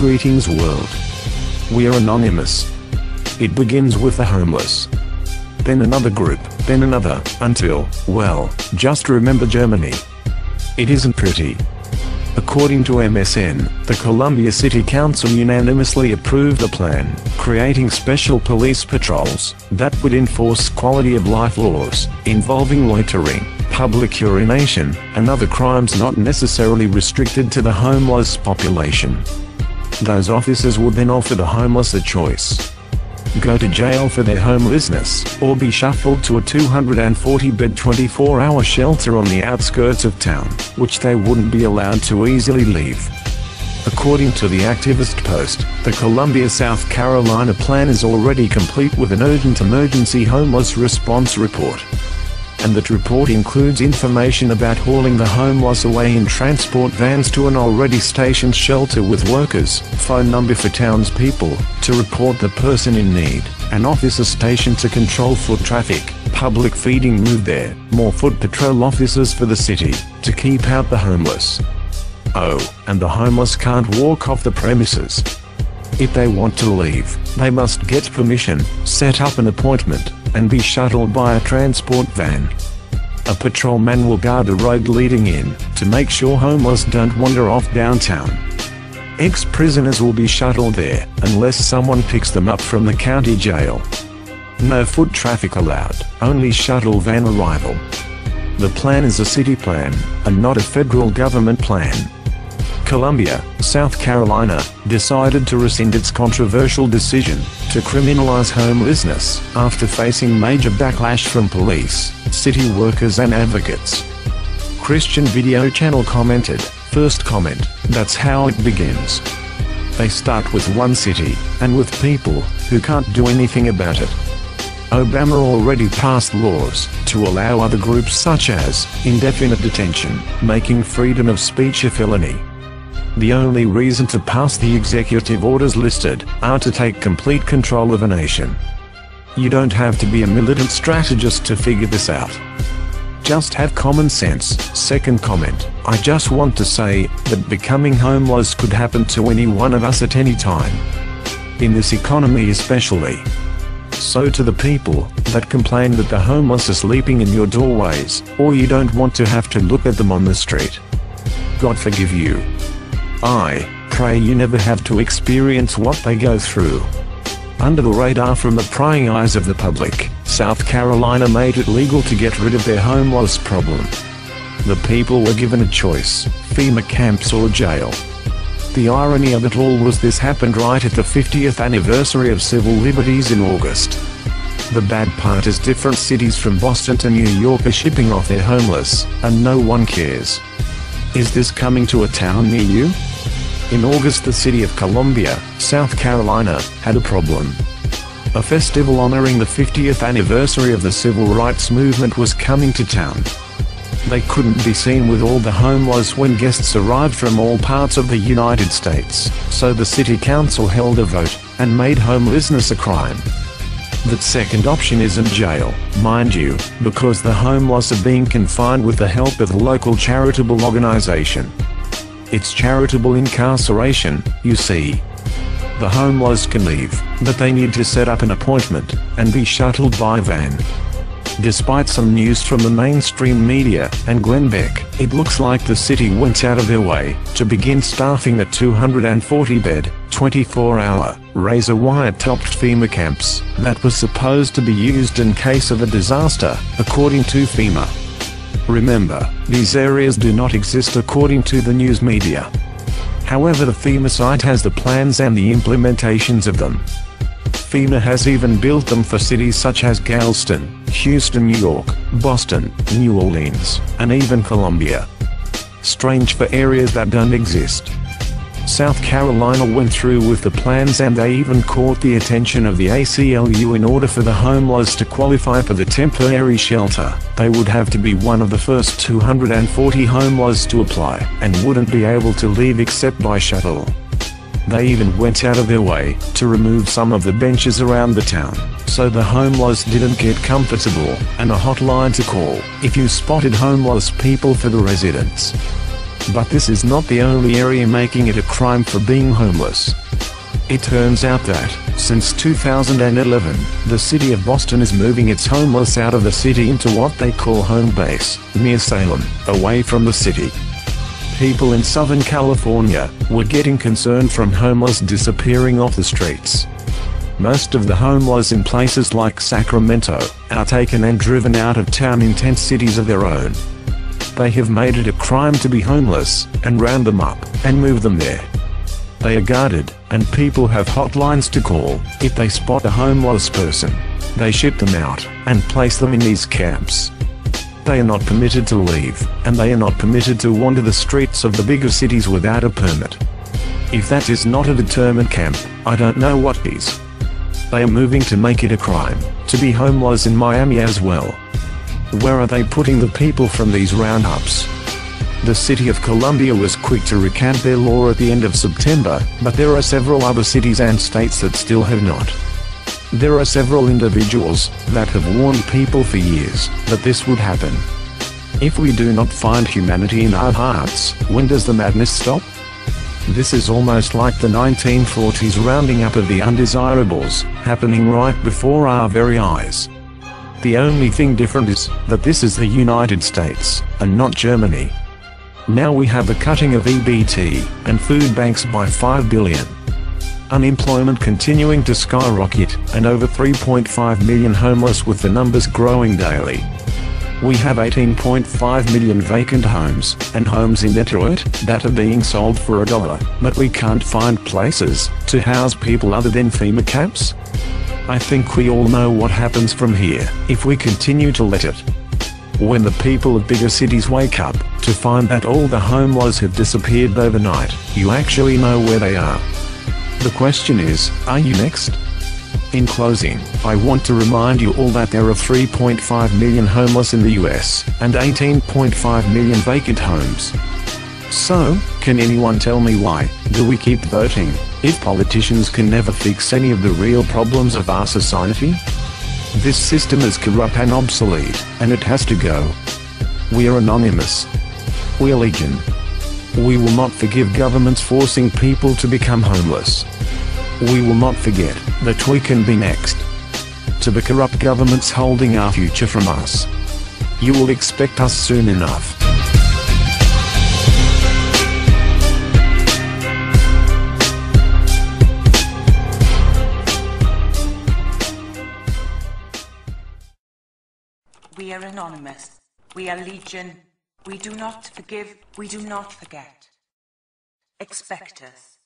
Greetings world. We are anonymous. It begins with the homeless. Then another group, then another, until, well, just remember Germany. It isn't pretty. According to MSN, the Columbia City Council unanimously approved a plan, creating special police patrols, that would enforce quality of life laws, involving loitering, public urination, and other crimes not necessarily restricted to the homeless population. Those officers would then offer the homeless a choice. Go to jail for their homelessness, or be shuffled to a 240-bed 24-hour shelter on the outskirts of town, which they wouldn't be allowed to easily leave. According to the activist post, the Columbia, South Carolina plan is already complete with an urgent emergency homeless response report. And that report includes information about hauling the homeless away in transport vans to an already stationed shelter with workers, phone number for townspeople, to report the person in need, an officer stationed to control foot traffic, public feeding moved there, more foot patrol officers for the city, to keep out the homeless. Oh, and the homeless can't walk off the premises. If they want to leave, they must get permission, set up an appointment, and be shuttled by a transport van. A patrolman will guard the road leading in, to make sure homeless don't wander off downtown. Ex-prisoners will be shuttled there, unless someone picks them up from the county jail. No foot traffic allowed, only shuttle van arrival. The plan is a city plan, and not a federal government plan. Columbia, South Carolina, decided to rescind its controversial decision to criminalize homelessness after facing major backlash from police, city workers and advocates. Christian Video Channel commented, "First comment, that's how it begins. They start with one city, and with people who can't do anything about it. Obama already passed laws to allow other groups such as indefinite detention, making freedom of speech a felony. The only reason to pass the executive orders listed are to take complete control of a nation. You don't have to be a militant strategist to figure this out. Just have common sense." Second comment, "I just want to say that becoming homeless could happen to any one of us at any time. In this economy especially. So to the people that complain that the homeless are sleeping in your doorways, or you don't want to have to look at them on the street, God forgive you. I pray you never have to experience what they go through." Under the radar from the prying eyes of the public, South Carolina made it legal to get rid of their homeless problem. The people were given a choice, FEMA camps or jail. The irony of it all was this happened right at the 50th anniversary of civil liberties in August. The bad part is different cities from Boston to New York are shipping off their homeless, and no one cares. Is this coming to a town near you? In August, the city of Columbia, South Carolina, had a problem. A festival honoring the 50th anniversary of the civil rights movement was coming to town. They couldn't be seen with all the homeless when guests arrived from all parts of the United States, so the city council held a vote, and made homelessness a crime. That second option isn't jail, mind you, because the homeless are being confined with the help of the local charitable organization. It's charitable incarceration, you see. The homeless can leave, but they need to set up an appointment, and be shuttled by van. Despite some news from the mainstream media and Glenn Beck, it looks like the city went out of their way to begin staffing the 240-bed, 24-hour, razor-wire-topped FEMA camps that were supposed to be used in case of a disaster, according to FEMA. Remember, these areas do not exist according to the news media. However, the FEMA site has the plans and the implementations of them. FEMA has even built them for cities such as Galveston, Houston, New York, Boston, New Orleans, and even Columbia. Strange for areas that don't exist. South Carolina went through with the plans, and they even caught the attention of the ACLU. In order for the homeless to qualify for the temporary shelter, they would have to be one of the first 240 homeless to apply, and wouldn't be able to leave except by shuttle. They even went out of their way to remove some of the benches around the town, so the homeless didn't get comfortable, and a hotline to call if you spotted homeless people for the residents. But this is not the only area making it a crime for being homeless. It turns out that, since 2011, the city of Boston is moving its homeless out of the city into what they call home base, near Salem, away from the city. People in Southern California were getting concerned from homeless disappearing off the streets. Most of the homeless in places like Sacramento are taken and driven out of town in tent cities of their own. They have made it a crime to be homeless, and round them up, and move them there. They are guarded, and people have hotlines to call if they spot a homeless person. They ship them out, and place them in these camps. They are not permitted to leave, and they are not permitted to wander the streets of the bigger cities without a permit. If that is not a determined camp, I don't know what is. They are moving to make it a crime to be homeless in Miami as well. Where are they putting the people from these roundups? The city of Columbia was quick to recant their law at the end of September, but there are several other cities and states that still have not. There are several individuals that have warned people for years that this would happen. If we do not find humanity in our hearts, when does the madness stop? This is almost like the 1940s rounding up of the undesirables, happening right before our very eyes. The only thing different is that this is the United States, and not Germany. Now we have the cutting of EBT and food banks by $5 billion. Unemployment continuing to skyrocket, and over 3.5 million homeless, with the numbers growing daily. We have 18.5 million vacant homes, and homes in Detroit that are being sold for $1, but we can't find places to house people other than FEMA camps. I think we all know what happens from here if we continue to let it. When the people of bigger cities wake up to find that all the homeless have disappeared overnight, you actually know where they are. The question is, are you next? In closing, I want to remind you all that there are 3.5 million homeless in the US, and 18.5 million vacant homes. So, can anyone tell me why do we keep voting if politicians can never fix any of the real problems of our society? This system is corrupt and obsolete, and it has to go. We are anonymous. We are legion. We will not forgive governments forcing people to become homeless. We will not forget that we can be next to the corrupt governments holding our future from us. You will expect us soon enough. We are anonymous. We are legion. We do not forgive. We do not forget. Expect us.